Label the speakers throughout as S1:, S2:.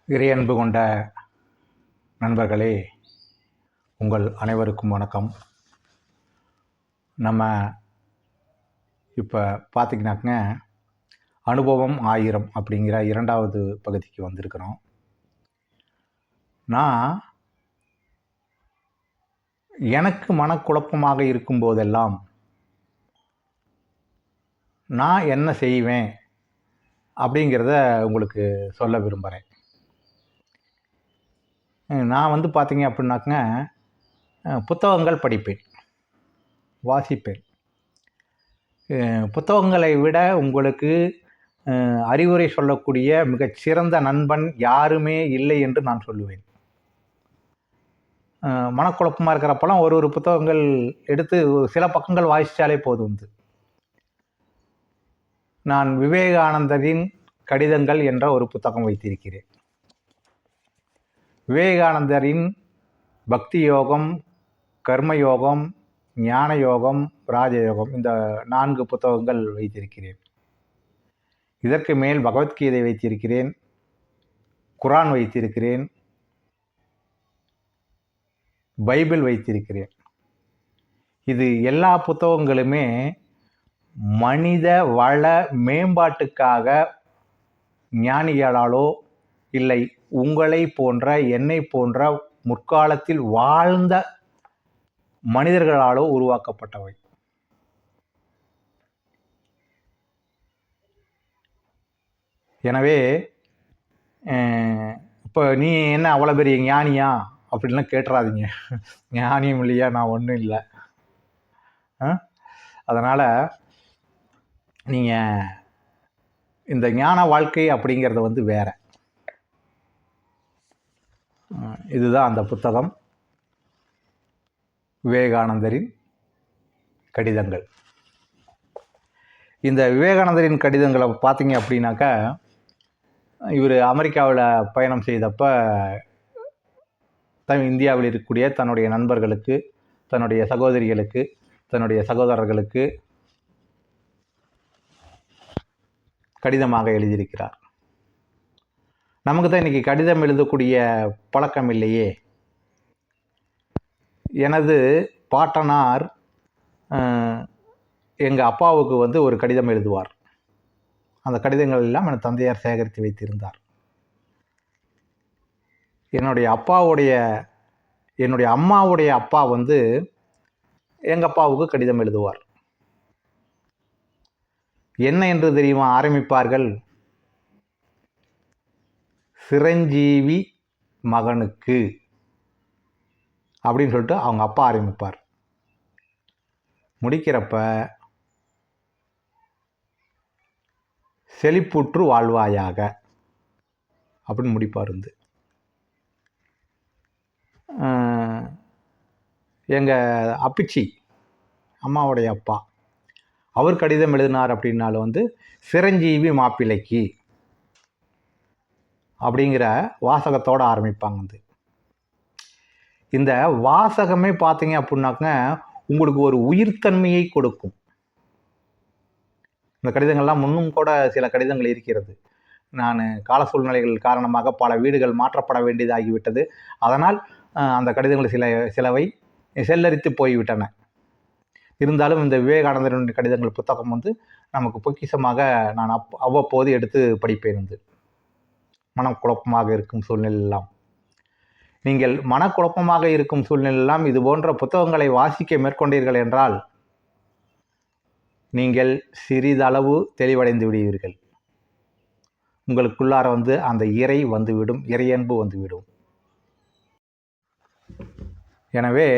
S1: இறையன்பு கொண்ட நண்பர்களே, உங்கள் அனைவருக்கும் வணக்கம். நம்ம இப்போ பார்த்திங்கனாக்குங்க, அனுபவம் 1000 அப்படிங்கிற 2வது பகுதிக்கு வந்திருக்கிறோம். நான் எனக்கு மனக்குழப்பமாக இருக்கும்போதெல்லாம் நான் என்ன செய்வேன் அப்படிங்கிறத உங்களுக்கு சொல்ல விரும்புகிறேன். நான் பார்த்திங்க அப்படின்னாக்குங்க, புத்தகங்கள் படிப்பேன், வாசிப்பேன். புத்தகங்களை விட உங்களுக்கு அறிவுரை சொல்லக்கூடிய மிகச்சிறந்த நண்பன் யாருமே இல்லை என்று நான் சொல்லுவேன். மனக்குழப்பமாக இருக்கிறப்பெல்லாம் ஒரு புத்தகங்கள் எடுத்து சில பக்கங்கள் வாசித்தாலே போதும். நான் விவேகானந்தரின் கடிதங்கள் என்ற ஒரு புத்தகம் வைத்திருக்கிறேன். விவேகானந்தரின் பக்தி யோகம், கர்மயோகம், ஞான யோகம், ராஜயோகம், இந்த 4 புத்தகங்கள் வைத்திருக்கிறேன். இதற்கு மேல் பகவத்கீதை வைத்திருக்கிறேன், குரான் வைத்திருக்கிறேன், பைபிள் வைத்திருக்கிறேன். இது எல்லா புத்தகங்களுமே மனித வள மேம்பாட்டுக்காக ஞானிகளாலோ இல்லை உங்களை போன்ற என்னை போன்ற முற்காலத்தில் வாழ்ந்த மனிதர்களாலோ உருவாக்கப்பட்டவை. எனவே இப்போ நீ என்ன அவ்வளோ பெரிய ஞானியா அப்படின்லாம் கேட்டுறாதீங்க. ஞானியும் இல்லையா, நான் ஒன்றும் இல்லை. அதனால் நீங்கள் இந்த ஞான வாழ்க்கை அப்படிங்கிறது வேற. இதுதான் அந்த புத்தகம், விவேகானந்தரின் கடிதங்கள். இந்த விவேகானந்தரின் கடிதங்களை பார்த்தீங்க அப்படின்னாக்கா, இவர் அமெரிக்காவில் பயணம் செய்தப்போ இந்தியாவில் இருக்கக்கூடிய தன்னுடைய நண்பர்களுக்கு, தன்னுடைய சகோதரிகளுக்கு, தன்னுடைய சகோதரர்களுக்கு கடிதமாக எழுதியிருக்கிறார். நமக்கு தான் இன்றைக்கி கடிதம் எழுதக்கூடிய பழக்கம் இல்லையே. எனது பாட்டனார் எங்கள் அப்பாவுக்கு ஒரு கடிதம் எழுதுவார். அந்த கடிதங்கள் எல்லாம் என் தந்தையார் சேகரித்து வைத்திருந்தார். என்னுடைய அம்மாவுடைய அப்பா எங்கள் அப்பாவுக்கு கடிதம் எழுதுவார். என்ன என்று தெரியுமா ஆரம்பிப்பார்கள்? சிரஞ்சீவி மகனுக்கு அப்படின்னு சொல்லிட்டு அவங்க அப்பா ஆரம்பிப்பார். முடிக்கிறப்ப செழிப்புற்று வாழ்வாயாக அப்படின்னு முடிப்பார். எங்கள் அப்பிச்சி அம்மாவுடைய அப்பா, அவர் கடிதம் எழுதினார் அப்படின்னாலும் சிரஞ்சீவி மாப்பிள்ளைக்கு அப்படிங்கிற வாசகத்தோடு ஆரம்பிப்பாங்க. இந்த வாசகமே பார்த்தீங்க அப்படின்னாக்க உங்களுக்கு ஒரு உயிர்த்தன்மையை கொடுக்கும். இந்த கடிதங்கள்லாம் முன்னும் கூட சில கடிதங்கள் இருக்கிறது. நான் கால சூழ்நிலைகள் காரணமாக பல வீடுகள் மாற்றப்பட வேண்டியதாகிவிட்டது. அதனால் அந்த கடிதங்கள் சிலவை செல்லரித்து போய்விட்டன. இருந்தாலும் இந்த விவேகானந்தரின் கடிதங்கள் புத்தகம் நமக்கு பொக்கிஷமாக நான் அவ்வப்போது எடுத்து படிப்பேன். மனக்குழப்பமாக இருக்கும் சூழ்நிலையெல்லாம், நீங்கள் மனக்குழப்பமாக இருக்கும் சூழ்நிலையெல்லாம் இது போன்ற புத்தகங்களை வாசிக்க மேற்கொண்டீர்கள் என்றால் நீங்கள் சிறிதளவு தெளிவடைந்து விடுவீர்கள். உங்களுக்குள்ளார அந்த இறை வந்துவிடும், இறையன்பு வந்துவிடும். எனவே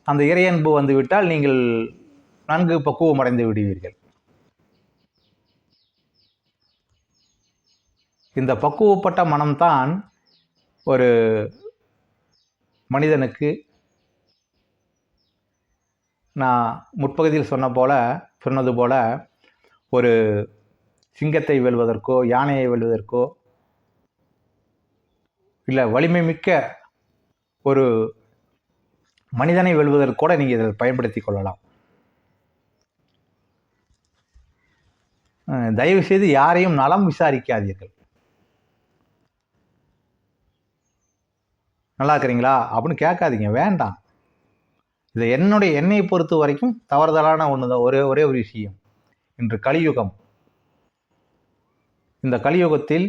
S1: அந்த இறையன்பு வந்துவிட்டால் நீங்கள் நன்கு பக்குவம் அடைந்து விடுவீர்கள். இந்த பக்குவப்பட்ட மனம்தான் ஒரு மனிதனுக்கு, நான் முற்பகுதியில் சொன்னது போல ஒரு சிங்கத்தை வெல்வதற்கோ, யானையை வெல்வதற்கோ, இல்லை வலிமை மிக்க ஒரு மனிதனை வெல்வதற்கு கூட நீங்கள் இதை பயன்படுத்தி கொள்ளலாம். தயவு செய்து யாரையும் நலம் விசாரிக்காதீர்கள். நல்லா இருக்கிறீங்களா அப்படின்னு கேட்காதீங்க, வேண்டாம். இது என்னை பொறுத்த வரைக்கும் தவறுதலான ஒன்று தான். ஒரே ஒரே ஒரு விஷயம், இன்று கலியுகம். இந்த கலியுகத்தில்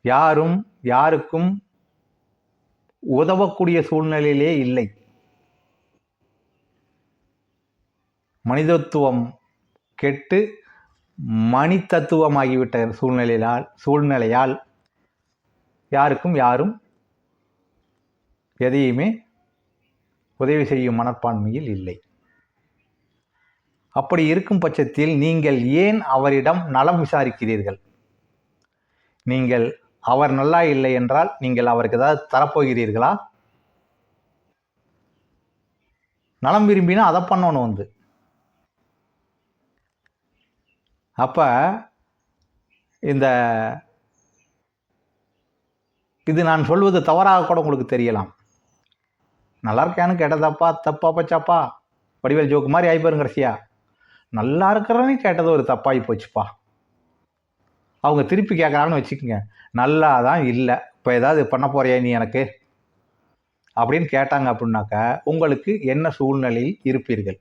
S1: யாரும் யாருக்கும் உதவக்கூடிய சூழ்நிலையிலே இல்லை. மனிதத்துவம் கெட்டு மணித்தத்துவமாகிவிட்ட சூழ்நிலையால் யாருக்கும் யாரும் எதையுமே உதவி செய்யும் மனப்பான்மையில் இல்லை. அப்படி இருக்கும் பட்சத்தில் நீங்கள் ஏன் அவரிடம் நலம் விசாரிக்கிறீர்கள்? நீங்கள் அவர் நல்லா இல்லை என்றால் நீங்கள் அவருக்கு ஏதாவது தரப்போகிறீர்களா? நலம் விரும்பினா அதை பண்ணணும். அப்போ இது நான் சொல்வது தவறாக கூட உங்களுக்கு தெரியலாம். நல்லா இருக்கியான்னு கேட்டதாப்பா தப்பா பச்சாப்பா, வடிவேல் ஜோக்கு மாதிரி ஆகிப்பாருங்க. கடைசியா நல்லா இருக்கிறன்னு கேட்டது ஒரு தப்பாகி போச்சுப்பா. அவங்க திருப்பி கேட்குறாங்கன்னு வச்சுக்கோங்க, நல்லா தான் இல்லை, இப்போ ஏதாவது பண்ண போறியா நீ எனக்கு அப்படின்னு கேட்டாங்க அப்படின்னாக்கா உங்களுக்கு என்ன சூழ்நிலையில் இருப்பீர்கள்?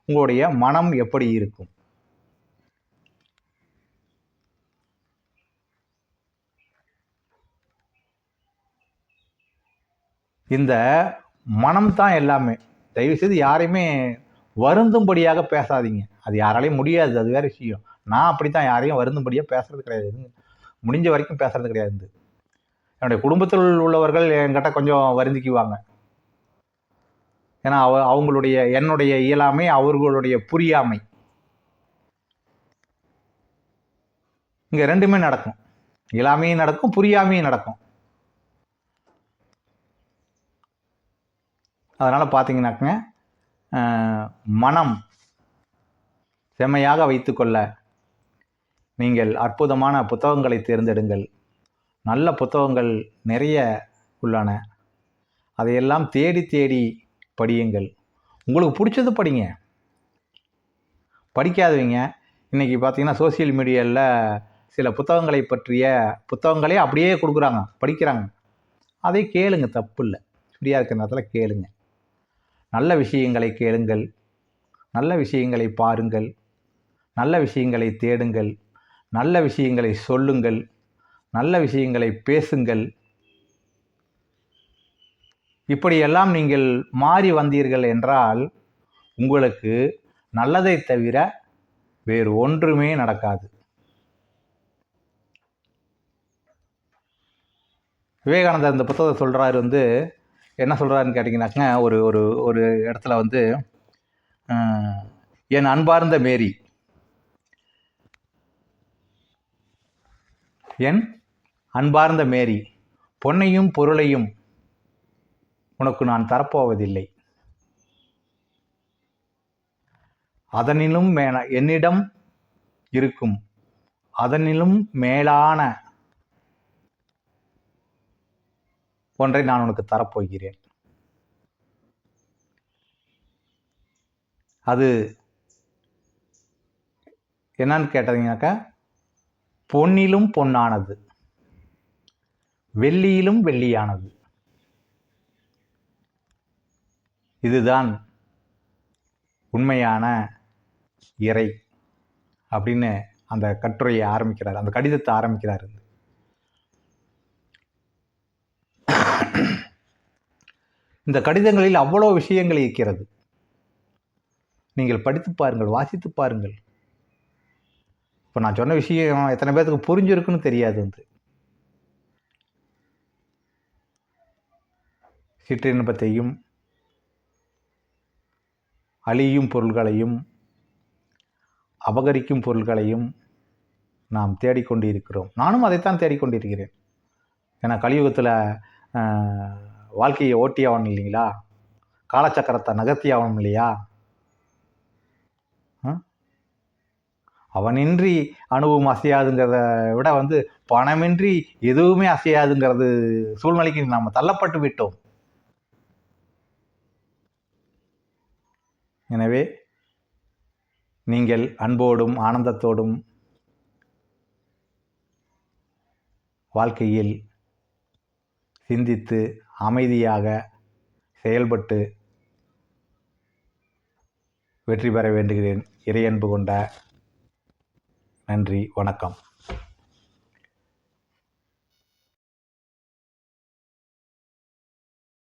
S1: உங்களுடைய மனம் எப்படி இருக்கும்? இந்த மனம் தான் எல்லாமே. தயவுசெய்து யாரையுமே வருந்தும்படியாக பேசாதீங்க. அது யாராலையும் முடியாது, அது வேறு விஷயம். நான் அப்படி தான் யாரையும் வருந்தும்படியாக பேசுறது கிடையாது. முடிஞ்ச வரைக்கும் பேசுறது கிடையாது. என்னுடைய குடும்பத்தில் உள்ளவர்கள் என்கிட்ட கொஞ்சம் வருந்திக்குவாங்க. ஏன்னா அவங்களுடைய என்னுடைய இயலாமை, அவர்களுடைய புரியாமை, இங்கே ரெண்டுமே நடக்கும். இயலாமையும் நடக்கும், புரியாமையும் நடக்கும். அதனால் பார்த்தீங்கன்னாக்கங்க, மனம் செம்மையாக வைத்துக்கொள்ள நீங்கள் அற்புதமான புத்தகங்களை தேர்ந்தெடுங்கள். நல்ல புத்தகங்கள் நிறைய உள்ளன. அதையெல்லாம் தேடி தேடி படியுங்கள். உங்களுக்கு பிடிச்சது படிங்க. படிக்காதவங்க இன்றைக்கி பார்த்தீங்கன்னா சோசியல் மீடியாவில் சில புத்தகங்களை பற்றிய புத்தகங்களே அப்படியே கொடுக்குறாங்க, படிக்கிறாங்க. அதை கேளுங்க, தப்பு இல்லை. ஃப்ரீயாக இருக்கிற நேரத்தில் கேளுங்க. நல்ல விஷயங்களை கேளுங்கள், நல்ல விஷயங்களை பாருங்கள், நல்ல விஷயங்களை தேடுங்கள், நல்ல விஷயங்களை சொல்லுங்கள், நல்ல விஷயங்களை பேசுங்கள். இப்படியெல்லாம் நீங்கள் மாறி வந்தீர்கள் என்றால் உங்களுக்கு நல்லதை தவிர வேறு ஒன்றுமே நடக்காது. விவேகானந்தர் இந்த புத்தகத்தை சொல்கிறாரு, என்ன சொல்கிறாருன்னு கேட்டிங்கனாக்கா, ஒரு ஒரு ஒரு இடத்துல என் அன்பார்ந்த மேரி, என் அன்பார்ந்த மேரி, பொன்னையும் பொருளையும் உனக்கு நான் தரப்போவதில்லை. அதனிலும் என்னிடம் இருக்கும் அதனிலும் மேலான ஒன்றை நான் உனக்கு தரப்போகிறேன். அது என்னன்னு கேட்டீங்கன்னாக்கா, பொன்னிலும் பொன்னானது, வெள்ளியிலும் வெள்ளியானது. இதுதான் உண்மையான இறை அப்படின்னு அந்த கட்டுரையை ஆரம்பிக்கிறார், அந்த கடிதத்தை ஆரம்பிக்கிறார். இந்த கடிதங்களில் அவ்வளோ விஷயங்கள் இருக்கிறது. நீங்கள் படித்து பாருங்கள், வாசித்து பாருங்கள். இப்போ நான் சொன்ன விஷயம் எத்தனை பேருக்கு புரிஞ்சிருக்குன்னு தெரியாது. சிற்றின்பத்தையும் அழியும் பொருள்களையும் அபகரிக்கும் பொருள்களையும் நாம் தேடிக்கொண்டு இருக்கிறோம். நானும் அதைத்தான் தேடிக்கொண்டிருக்கிறேன். ஏன்னா கலியுகத்தில் வாழ்க்கையை ஓட்டி ஆகணும் இல்லைங்களா? காலச்சக்கரத்தை நகர்த்தி ஆகணும் இல்லையா? அவனின்றி அணுவும் அசையாதுங்கிறத விட பணமின்றி எதுவுமே அசையாதுங்கிறது சூழ்நிலைக்கு நாம் தள்ளப்பட்டு விட்டோம். எனவே நீங்கள் அன்போடும் ஆனந்தத்தோடும் வாழ்க்கையில் சிந்தித்து அமைதியாக செயல்பட்டு வெற்றி பெற வேண்டுகிறேன். இறையன்பு கொண்ட நன்றி, வணக்கம்.